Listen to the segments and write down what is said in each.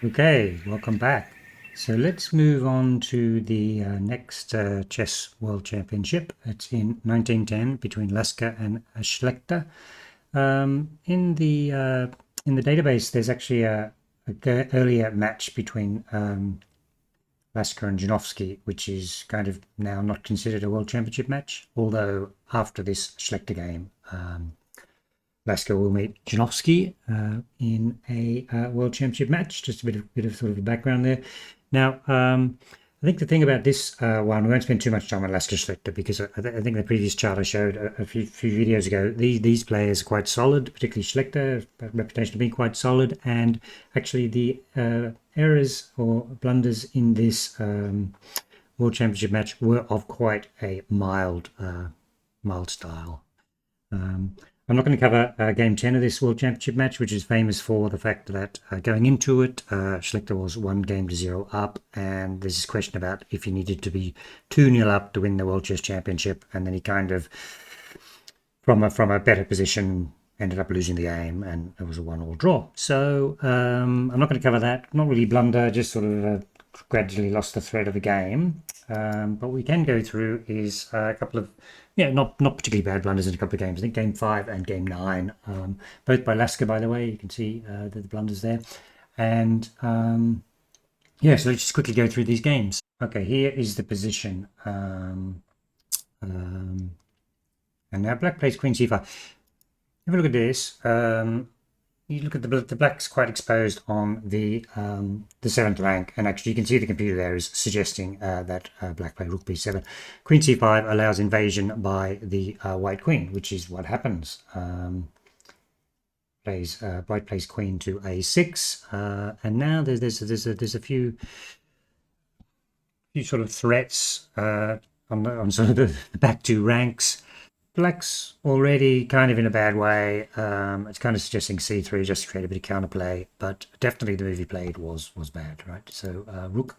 Okay, welcome back. So let's move on to the next chess world championship. It's in 1910 between Lasker and Schlechter. In the database, there's actually a earlier match between Lasker and Janowski, which is kind of now not considered a world championship match. Although after this Schlechter game, Lasker will meet Janowski in a world championship match. Just a bit of sort of a background there. Now, I think the thing about this one, we won't spend too much time on Lasker Schlechter because I think the previous chart I showed a few videos ago, these players are quite solid, particularly Schlechter, reputation of being quite solid, and actually the errors or blunders in this world championship match were of quite a mild style. I'm not going to cover Game 10 of this World Championship match, which is famous for the fact that going into it, Schlechter was 1-0 up, and there's this question about if he needed to be 2-0 up to win the World Chess Championship, and then he kind of, from a better position, ended up losing the game, and it was a 1-1 draw. So I'm not going to cover that. Not really blunder, just sort of gradually lost the thread of the game. But what we can go through is a couple of, not particularly bad blunders in a couple of games. I think Game 5 and Game 9, both by Lasker, by the way. You can see the blunders there. And so let's just quickly go through these games. Okay, here is the position. And now black plays Queen C5. Have a look at this. You look at the black's quite exposed on the 7th rank, and actually you can see the computer there is suggesting that black play rook b7. Queen c5 allows invasion by the white queen, which is what happens. White plays queen to a6, and now there's a few sort of threats on sort of the back two ranks. Black's already kind of in a bad way. It's kind of suggesting c3 just to create a bit of counterplay, but definitely the move he played was bad, right? So rook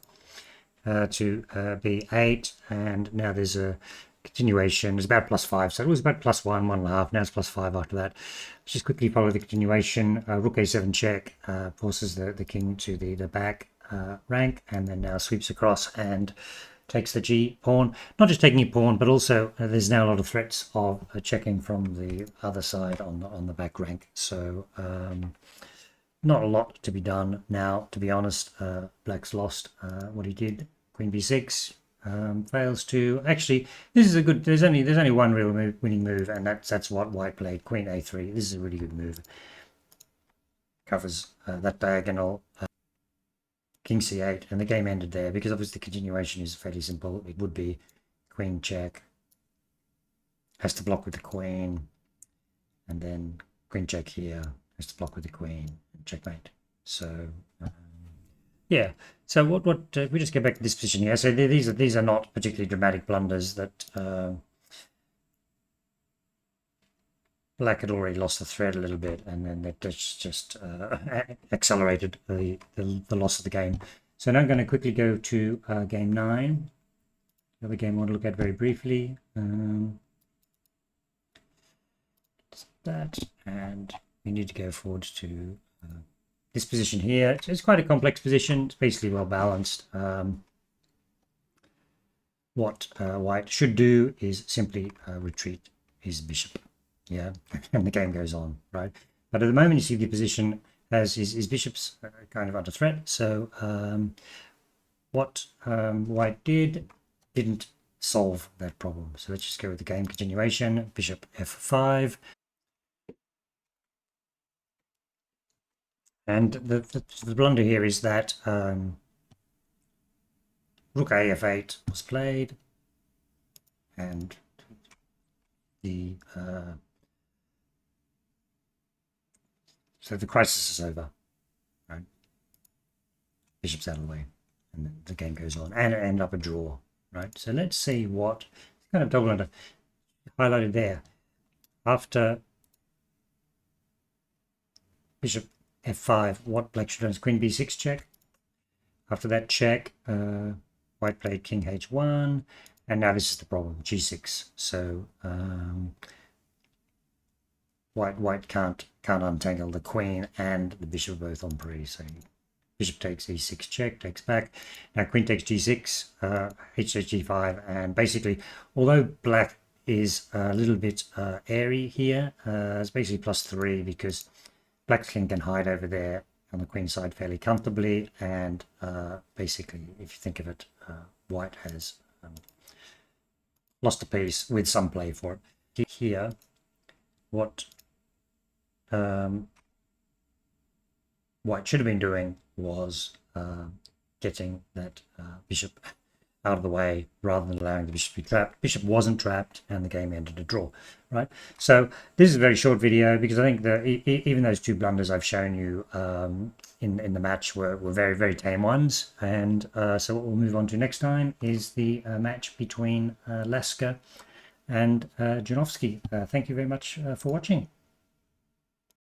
to b8, and now there's a continuation. It's about +5, so it was about +1, 1.5. Now it's +5 after that. Let's just quickly follow the continuation. Rook a7 check forces the king to the back rank, and then now sweeps across and takes the G pawn. Not just taking a pawn, but also there's now a lot of threats of checking from the other side on the back rank. So not a lot to be done now, to be honest. Black's lost what he did. Queen b6 fails to. Actually, this is a good. There's only one real winning move, and that's what white played. Queen a3. This is a really good move. Covers that diagonal. King c8, and the game ended there because obviously the continuation is fairly simple. It would be queen check, has to block with the queen, and then queen check here, has to block with the queen, and checkmate. So yeah. So what we just get back to this position here. So these are not particularly dramatic blunders that black had already lost the thread a little bit, and then that just accelerated the loss of the game. So now I'm going to quickly go to Game 9. The other game I want to look at very briefly. That, and we need to go forward to this position here. It's quite a complex position. It's basically well balanced. What white should do is simply retreat his bishop. Yeah, and the game goes on, right? But at the moment, you see the position as his bishop's kind of under threat. So what white didn't solve that problem. So let's just go with the game continuation. Bishop f5. And the blunder here is that rook a f8 was played, and the so the crisis is over, right? Bishop's out of the way, and the game goes on, and it ended up a draw, right? So let's see what kind of double blunder highlighted there. After bishop f5, what black should have done is queen b6 check. After that check, white played king h1, and now this is the problem, g6. So white can't untangle the queen and the bishop both on pre. So bishop takes e6 check, takes back. Now queen takes g6, h takes g5, and basically, although black is a little bit airy here, it's basically +3 because black's king can hide over there on the queen side fairly comfortably, and basically, if you think of it, white has lost a piece with some play for it. Here, what white should have been doing was getting that bishop out of the way rather than allowing the bishop to be trapped. Bishop wasn't trapped and the game ended a draw, right? So this is a very short video because I think that even those two blunders I've shown you in the match were very, very tame ones. And so what we'll move on to next time is the match between Lasker and Janowski. Thank you very much for watching.